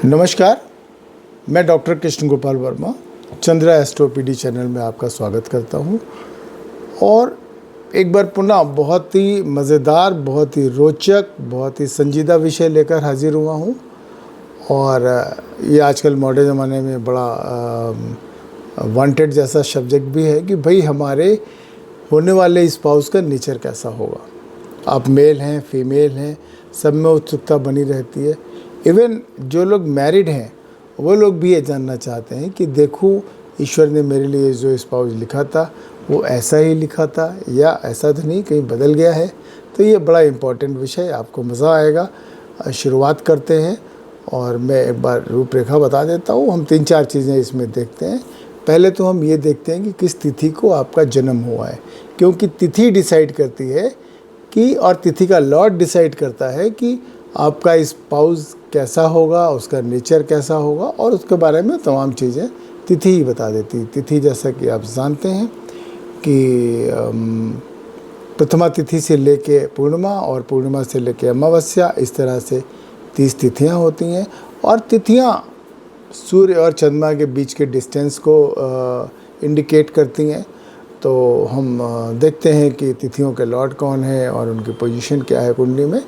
नमस्कार, मैं doctor Krishna Gopal Verma Chandra astro PD channel में आपका स्वागत करता हूं और एक बार पुनः बहुत ही मज़ेदार, बहुत ही रोचक, बहुत ही संजीदा विषय लेकर हाजिर हुआ हूं। और ये आजकल मॉडर्न ज़माने में बड़ा वांटेड जैसा सब्जेक्ट भी है कि भाई हमारे होने वाले स्पाउस का नेचर कैसा होगा। आप मेल हैं, फीमेल हैं, सब में उत्सुकता बनी रहती है। इवन जो लोग मैरिड हैं वो लोग भी ये जानना चाहते हैं कि देखूं ईश्वर ने मेरे लिए जो स्पाउस लिखा था वो ऐसा ही लिखा था या ऐसा तो नहीं, कहीं बदल गया है। तो ये बड़ा इम्पोर्टेंट विषय, आपको मज़ा आएगा। शुरुआत करते हैं और मैं एक बार रूपरेखा बता देता हूँ। हम 3-4 चीज़ें इसमें देखते हैं। पहले तो हम ये देखते हैं कि किस तिथि को आपका जन्म हुआ है, क्योंकि तिथि डिसाइड करती है कि, और तिथि का लॉर्ड डिसाइड करता है कि आपका स्पाउस कैसा होगा, उसका नेचर कैसा होगा, और उसके बारे में तमाम चीज़ें तिथि ही बता देती है। तिथि जैसा कि आप जानते हैं कि प्रथमा तिथि से लेके पूर्णिमा और पूर्णिमा से लेके अमावस्या, इस तरह से 30 तिथियां होती हैं। और तिथियां सूर्य और चंद्रमा के बीच के डिस्टेंस को इंडिकेट करती हैं। तो हम देखते हैं कि तिथियों के लॉर्ड कौन है और उनकी पोजीशन क्या है कुंडली में।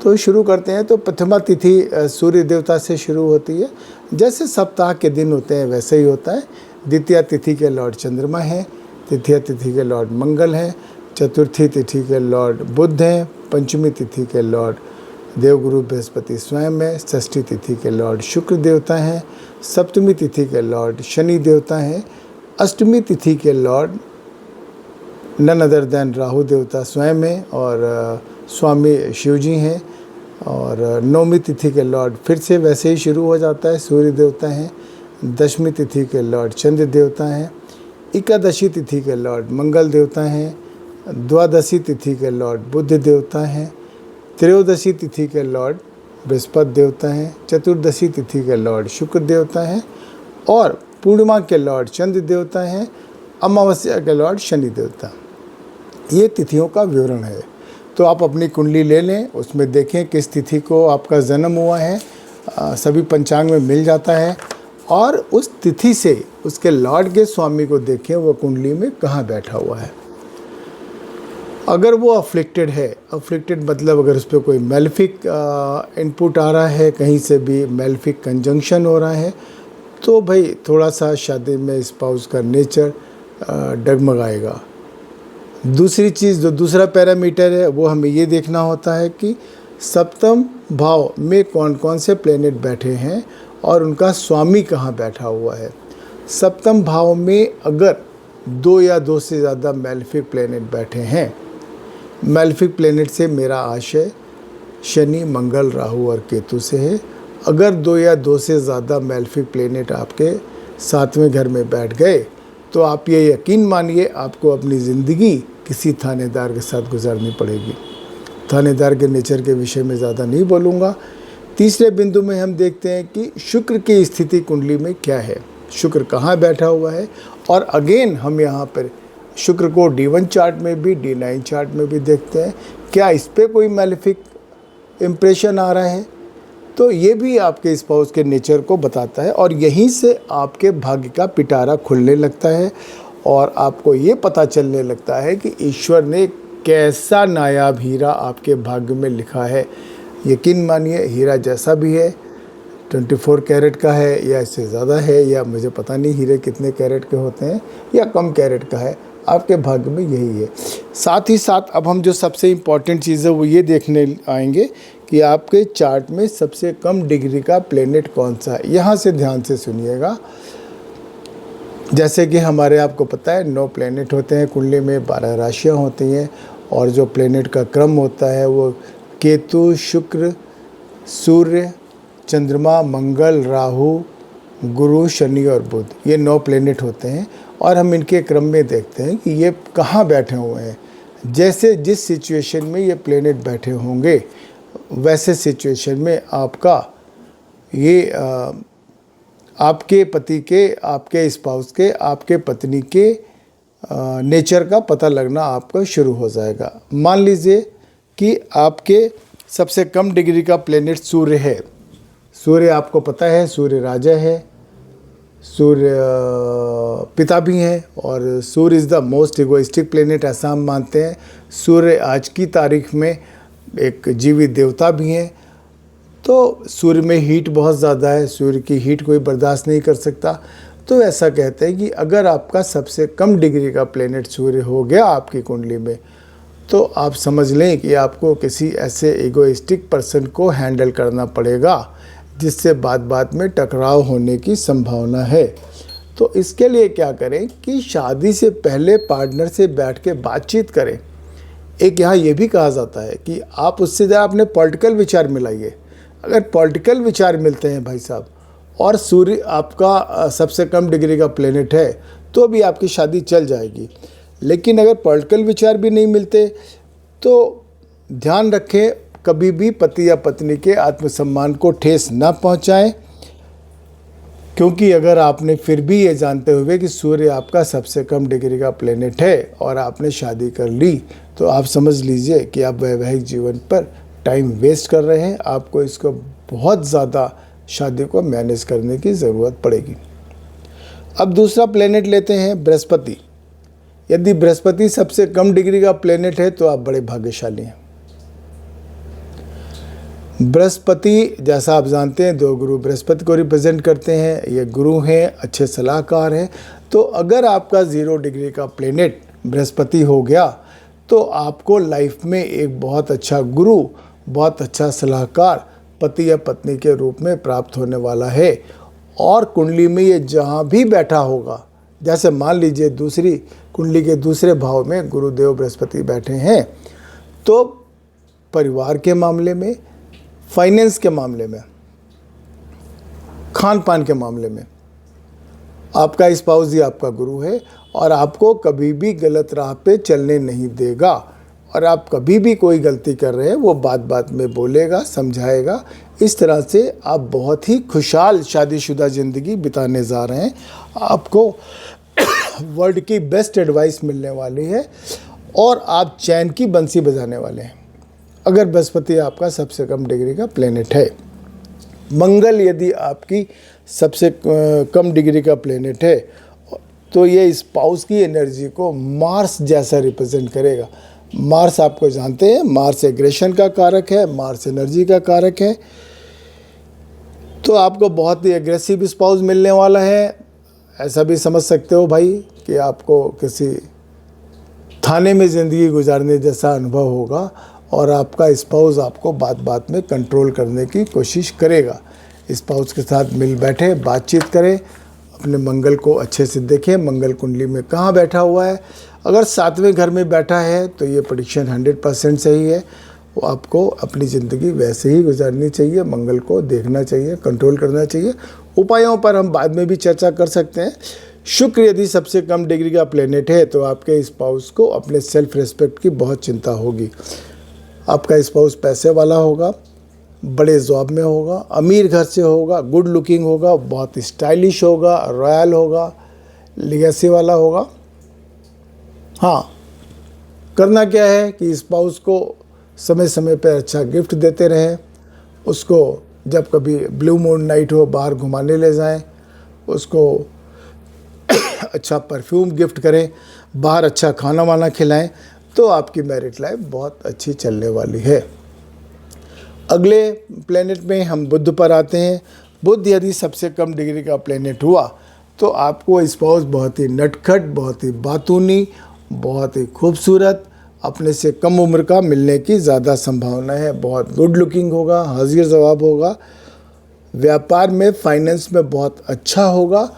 तो शुरू करते हैं। तो प्रथमा तिथि सूर्य देवता से शुरू होती है। जैसे सप्ताह के दिन होते हैं वैसे ही होता है। द्वितीय तिथि के लॉर्ड चंद्रमा हैं, तृतीय तिथि के लॉर्ड मंगल हैं, चतुर्थी तिथि के लॉर्ड बुध हैं, पंचमी तिथि के लॉर्ड देवगुरु बृहस्पति स्वयं है, षष्ठी तिथि के लॉर्ड शुक्र देवता हैं, सप्तमी तिथि के लॉर्ड शनि देवता हैं, अष्टमी तिथि के lord none other than Rahu देवता स्वयं है और स्वामी शिव जी हैं। और नौमी तिथि के लॉर्ड फिर से वैसे ही शुरू हो जाता है, सूर्य देवता हैं। दशमी तिथि के लॉर्ड चंद्र देवता हैं। एकादशी तिथि के लॉर्ड मंगल देवता हैं। द्वादशी तिथि के लॉर्ड बुध देवता हैं। त्रयोदशी तिथि के लॉर्ड बृहस्पति देवता हैं। चतुर्दशी तिथि के लॉर्ड शुक्र देवता हैं और पूर्णिमा के लॉर्ड चंद्र देवता हैं। अमावस्या के लॉर्ड शनि देवता। ये तिथियों का विवरण है। तो आप अपनी कुंडली ले लें, उसमें देखें किस तिथि को आपका जन्म हुआ है। सभी पंचांग में मिल जाता है। और उस तिथि से उसके लॉर्ड के स्वामी को देखें वो कुंडली में कहाँ बैठा हुआ है। अगर वो अफ्लिक्टेड है, अफ्लिक्टेड मतलब अगर उस पर कोई मेलेफिक इनपुट आ रहा है, कहीं से भी मेलेफिक कंजंक्शन हो रहा है, तो भाई थोड़ा सा शादी में स्पाउस का नेचर डगमगाएगा। दूसरी चीज़, जो दूसरा पैरामीटर है, वो हमें ये देखना होता है कि सप्तम भाव में कौन कौन से प्लेनेट बैठे हैं और उनका स्वामी कहाँ बैठा हुआ है। सप्तम भाव में अगर 2 या 2 से ज़्यादा मेलेफिक प्लेनेट बैठे हैं, मेलेफिक प्लेनेट से मेरा आशय शनि, मंगल, राहु और केतु से है। अगर 2 या 2 से ज़्यादा मेलेफिक प्लेनेट आपके 7वें घर में बैठ गए तो आप ये यकीन मानिए आपको अपनी ज़िंदगी किसी थानेदार के साथ गुजारनी पड़ेगी। थानेदार के नेचर के विषय में ज़्यादा नहीं बोलूँगा। तीसरे बिंदु में हम देखते हैं कि शुक्र की स्थिति कुंडली में क्या है, शुक्र कहाँ बैठा हुआ है। और अगेन हम यहाँ पर शुक्र को D1 चार्ट में भी, D9 चार्ट में भी देखते हैं, क्या इस पर कोई मेलेफिक इम्प्रेशन आ रहा है। तो ये भी आपके स्पाउस के नेचर को बताता है और यहीं से आपके भाग्य का पिटारा खुलने लगता है और आपको ये पता चलने लगता है कि ईश्वर ने कैसा नायाब हीरा आपके भाग्य में लिखा है। यकीन मानिए, हीरा जैसा भी है, 24 कैरेट का है या इससे ज़्यादा है, या मुझे पता नहीं हीरे कितने कैरेट के होते हैं या कम कैरेट का है, आपके भाग्य में यही है। साथ ही साथ अब हम जो सबसे इम्पॉर्टेंट चीज़ है वो ये देखने आएंगे कि आपके चार्ट में सबसे कम डिग्री का प्लेनेट कौन सा है। यहाँ से ध्यान से सुनिएगा। जैसे कि हमारे, आपको पता है 9 प्लेनेट होते हैं कुंडली में, 12 राशियाँ होती हैं और जो प्लेनेट का क्रम होता है वो केतु, शुक्र, सूर्य, चंद्रमा, मंगल, राहु, गुरु, शनि और बुध, ये 9 प्लेनेट होते हैं। और हम इनके क्रम में देखते हैं कि ये कहाँ बैठे हुए हैं। जैसे जिस सिचुएशन में ये प्लेनेट बैठे होंगे वैसे सिचुएशन में आपका ये आपके पति के, आपके स्पाउस के, आपके पत्नी के नेचर का पता लगना आपका शुरू हो जाएगा। मान लीजिए कि आपके सबसे कम डिग्री का प्लेनेट सूर्य है। सूर्य आपको पता है सूर्य राजा है, सूर्य पिता भी हैं, और Surya is the most egoistic planet ऐसा हम मानते हैं। सूर्य आज की तारीख में एक जीवित देवता भी हैं। तो सूर्य में हीट बहुत ज़्यादा है, सूर्य की हीट कोई बर्दाश्त नहीं कर सकता। तो ऐसा कहते हैं कि अगर आपका सबसे कम डिग्री का प्लेनेट सूर्य हो गया आपकी कुंडली में, तो आप समझ लें कि आपको किसी ऐसे इगोइस्टिक पर्सन को हैंडल करना पड़ेगा जिससे बात बात में टकराव होने की संभावना है। तो इसके लिए क्या करें कि शादी से पहले पार्टनर से बैठ के बातचीत करें। एक यहाँ ये भी कहा जाता है कि आप उससे ज़रा अपने पॉलिटिकल विचार मिलाइए। अगर पॉलिटिकल विचार मिलते हैं भाई साहब, और सूर्य आपका सबसे कम डिग्री का प्लेनेट है, तो भी आपकी शादी चल जाएगी। लेकिन अगर पॉलिटिकल विचार भी नहीं मिलते तो ध्यान रखें, कभी भी पति या पत्नी के आत्मसम्मान को ठेस ना पहुंचाएं, क्योंकि अगर आपने फिर भी ये जानते हुए कि सूर्य आपका सबसे कम डिग्री का प्लेनेट है और आपने शादी कर ली, तो आप समझ लीजिए कि आप वैवाहिक जीवन पर टाइम वेस्ट कर रहे हैं। आपको इसको बहुत ज़्यादा शादी को मैनेज करने की ज़रूरत पड़ेगी। अब दूसरा प्लेनेट लेते हैं बृहस्पति। यदि बृहस्पति सबसे कम डिग्री का प्लेनेट है तो आप बड़े भाग्यशाली हैं। बृहस्पति, जैसा आप जानते हैं, दो गुरु बृहस्पति को रिप्रेजेंट करते हैं। ये गुरु हैं, अच्छे सलाहकार हैं। तो अगर आपका 0 डिग्री का प्लेनेट बृहस्पति हो गया तो आपको लाइफ में एक बहुत अच्छा गुरु, बहुत अच्छा सलाहकार पति या पत्नी के रूप में प्राप्त होने वाला है। और कुंडली में ये जहाँ भी बैठा होगा, जैसे मान लीजिए दूसरी कुंडली के दूसरे भाव में गुरुदेव बृहस्पति बैठे हैं, तो परिवार के मामले में, फाइनेंस के मामले में, खान पान के मामले में आपका स्पाउस ही आपका गुरु है और आपको कभी भी गलत राह पे चलने नहीं देगा। और आप कभी भी कोई गलती कर रहे हैं वो बात बात में बोलेगा, समझाएगा। इस तरह से आप बहुत ही खुशहाल शादीशुदा ज़िंदगी बिताने जा रहे हैं। आपको वर्ल्ड की बेस्ट एडवाइस मिलने वाली है और आप चैन की बंसी बजाने वाले हैं अगर बृहस्पति आपका सबसे कम डिग्री का प्लेनेट है। मंगल यदि आपकी सबसे कम डिग्री का प्लेनेट है तो ये स्पाउस की एनर्जी को मार्स जैसा रिप्रेजेंट करेगा। मार्स आपको जानते हैं, मार्स एग्रेशन का कारक है, मार्स एनर्जी का कारक है। तो आपको बहुत ही एग्रेसिव स्पाउस मिलने वाला है। ऐसा भी समझ सकते हो भाई कि आपको किसी थाने में ज़िंदगी गुजारने जैसा अनुभव होगा और आपका स्पाउस आपको बात बात में कंट्रोल करने की कोशिश करेगा। स्पाउस के साथ मिल बैठे, बातचीत करें, अपने मंगल को अच्छे से देखें, मंगल कुंडली में कहाँ बैठा हुआ है। अगर 7वें घर में बैठा है तो ये प्रेडिक्शन 100% सही है। वो आपको अपनी ज़िंदगी वैसे ही गुजारनी चाहिए, मंगल को देखना चाहिए, कंट्रोल करना चाहिए। उपायों पर हम बाद में भी चर्चा कर सकते हैं। शुक्र यदि सबसे कम डिग्री का प्लेनेट है तो आपके स्पाउस को अपने सेल्फ रिस्पेक्ट की बहुत चिंता होगी। आपका स्पाउस पैसे वाला होगा, बड़े जॉब में होगा, अमीर घर से होगा, गुड लुकिंग होगा, बहुत स्टाइलिश होगा, रॉयल होगा, लिगेसी वाला होगा। हाँ, करना क्या है कि स्पाउस को समय समय पर अच्छा गिफ्ट देते रहें। उसको जब कभी ब्लू मून नाइट हो बाहर घुमाने ले जाएं, उसको अच्छा परफ्यूम गिफ्ट करें, बाहर अच्छा खाना वाना खिलाएं, तो आपकी मैरिड लाइफ बहुत अच्छी चलने वाली है। अगले प्लेनेट में हम बुध पर आते हैं। बुध यदि सबसे कम डिग्री का प्लेनेट हुआ तो आपको स्पाउस बहुत ही नटखट, बहुत ही बातूनी, बहुत ही खूबसूरत, अपने से कम उम्र का मिलने की ज़्यादा संभावना है। बहुत गुड लुकिंग होगा, हाजिर जवाब होगा, व्यापार में, फाइनेंस में बहुत अच्छा होगा।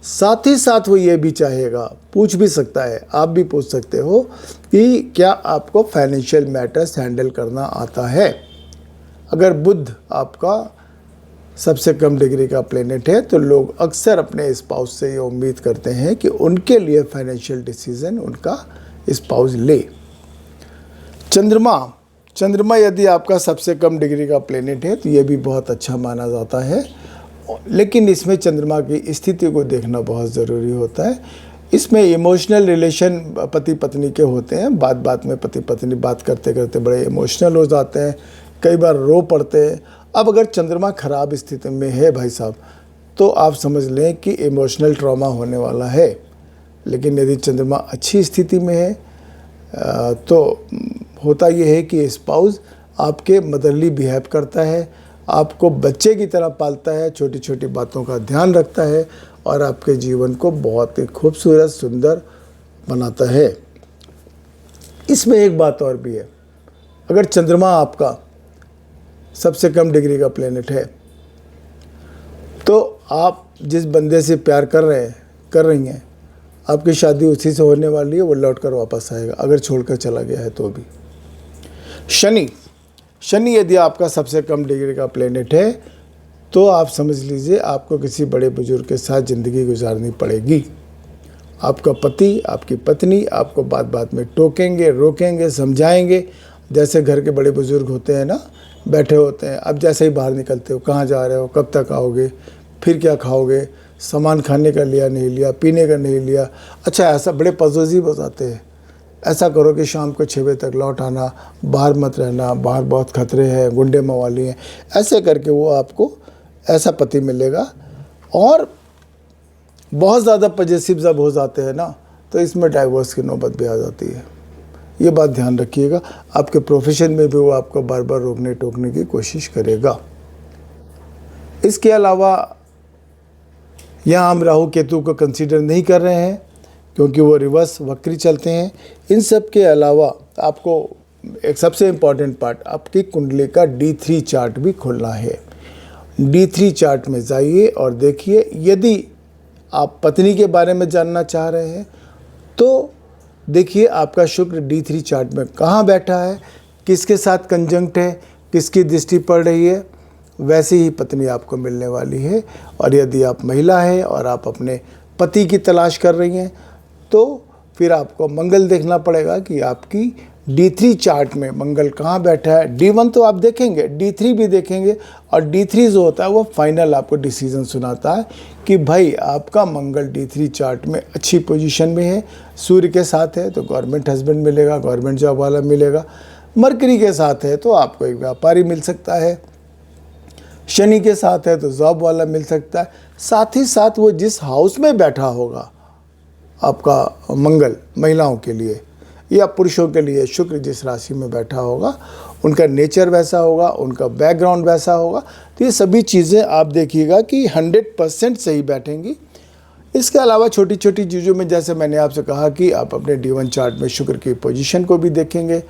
साथ ही साथ वो ये भी चाहेगा, पूछ भी सकता है, आप भी पूछ सकते हो कि क्या आपको फाइनेंशियल मैटर्स हैंडल करना आता है। अगर बुध आपका सबसे कम डिग्री का प्लेनेट है तो लोग अक्सर अपने स्पाउस से ये उम्मीद करते हैं कि उनके लिए फाइनेंशियल डिसीजन उनका स्पाउस ले। चंद्रमा यदि आपका सबसे कम डिग्री का प्लेनेट है तो ये भी बहुत अच्छा माना जाता है, लेकिन इसमें चंद्रमा की स्थिति को देखना बहुत ज़रूरी होता है। इसमें इमोशनल रिलेशन पति पत्नी के होते हैं। बात बात में पति पत्नी बात करते करते बड़े इमोशनल हो जाते हैं, कई बार रो पड़ते हैं। अब अगर चंद्रमा खराब स्थिति में है भाई साहब, तो आप समझ लें कि इमोशनल ट्रॉमा होने वाला है। लेकिन यदि चंद्रमा अच्छी स्थिति में है तो होता यह है कि स्पाउस आपके मदरली बिहेव करता है, आपको बच्चे की तरह पालता है, छोटी छोटी बातों का ध्यान रखता है और आपके जीवन को बहुत ही खूबसूरत सुंदर बनाता है। इसमें एक बात और भी है, अगर चंद्रमा आपका सबसे कम डिग्री का प्लेनेट है तो आप जिस बंदे से प्यार कर रही हैं, आपकी शादी उसी से होने वाली है, वो लौट कर वापस आएगा अगर छोड़कर चला गया है तो भी। शनि यदि आपका सबसे कम डिग्री का प्लेनेट है तो आप समझ लीजिए आपको किसी बड़े बुजुर्ग के साथ ज़िंदगी गुजारनी पड़ेगी। आपका पति, आपकी पत्नी आपको बात बात में टोकेंगे, रोकेंगे, समझाएंगे। जैसे घर के बड़े बुजुर्ग होते हैं ना, बैठे होते हैं, अब जैसे ही बाहर निकलते हो, कहाँ जा रहे हो, कब तक आओगे, फिर क्या खाओगे, सामान खाने का लिया नहीं लिया, पीने का नहीं लिया, अच्छा ऐसा बड़े पॉजिटिव हो जाते हैं, ऐसा करो कि शाम को 6 बजे तक लौट आना, बाहर मत रहना, बाहर बहुत खतरे हैं, गुंडे मवाली हैं। ऐसे करके वो आपको ऐसा पति मिलेगा। और बहुत ज़्यादा पॉजिटिव जब हो जाते हैं ना, तो इसमें डाइवोर्स की नौबत भी आ जाती है। ये बात ध्यान रखिएगा। आपके प्रोफेशन में भी वो आपको बार बार रोकने टोकने की कोशिश करेगा। इसके अलावा यहाँ हम राहु केतु को कंसीडर नहीं कर रहे हैं क्योंकि वो रिवर्स वक्री चलते हैं। इन सब के अलावा आपको एक सबसे इम्पॉर्टेंट पार्ट, आपकी कुंडली का D3 चार्ट भी खोलना है। D3 चार्ट में जाइए और देखिए, यदि आप पत्नी के बारे में जानना चाह रहे हैं तो देखिए आपका शुक्र D3 चार्ट में कहाँ बैठा है, किसके साथ कंजंक्ट है, किसकी दृष्टि पड़ रही है, वैसी ही पत्नी आपको मिलने वाली है। और यदि आप महिला हैं और आप अपने पति की तलाश कर रही हैं तो फिर आपको मंगल देखना पड़ेगा कि आपकी D3 चार्ट में मंगल कहाँ बैठा है। D1 तो आप देखेंगे, D3 भी देखेंगे, और D3 जो होता है वो फाइनल आपको डिसीजन सुनाता है कि भाई आपका मंगल D3 चार्ट में अच्छी पोजीशन में है, सूर्य के साथ है तो गवर्नमेंट हस्बैंड मिलेगा, गवर्नमेंट जॉब वाला मिलेगा। मरकरी के साथ है तो आपको एक व्यापारी मिल सकता है, शनि के साथ है तो जॉब वाला मिल सकता है। साथ ही साथ वो जिस हाउस में बैठा होगा आपका मंगल, महिलाओं के लिए या पुरुषों के लिए शुक्र जिस राशि में बैठा होगा, उनका नेचर वैसा होगा, उनका बैकग्राउंड वैसा होगा। तो ये सभी चीज़ें आप देखिएगा कि 100% सही बैठेंगी। इसके अलावा छोटी छोटी चीज़ों में, जैसे मैंने आपसे कहा कि आप अपने D1 चार्ट में शुक्र की पोजीशन को भी देखेंगे,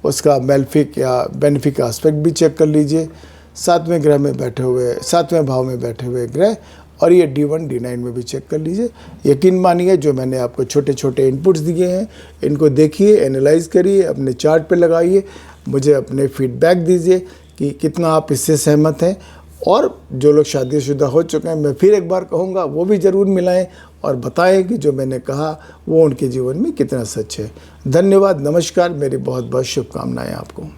उसका मेलेफिक या बेनिफिक एस्पेक्ट भी चेक कर लीजिए, 7वें ग्रह में बैठे हुए, 7वें भाव में बैठे हुए ग्रह, और ये D1 D9 में भी चेक कर लीजिए। यकीन मानिए जो मैंने आपको छोटे छोटे इनपुट्स दिए हैं, इनको देखिए, एनालाइज करिए, अपने चार्ट पे लगाइए, मुझे अपने फीडबैक दीजिए कि कितना आप इससे सहमत हैं। और जो लोग शादीशुदा हो चुके हैं, मैं फिर एक बार कहूँगा, वो भी ज़रूर मिलाएं और बताएं कि जो मैंने कहा वो उनके जीवन में कितना सच है। धन्यवाद, नमस्कार, मेरी बहुत बहुत शुभकामनाएँ आपको।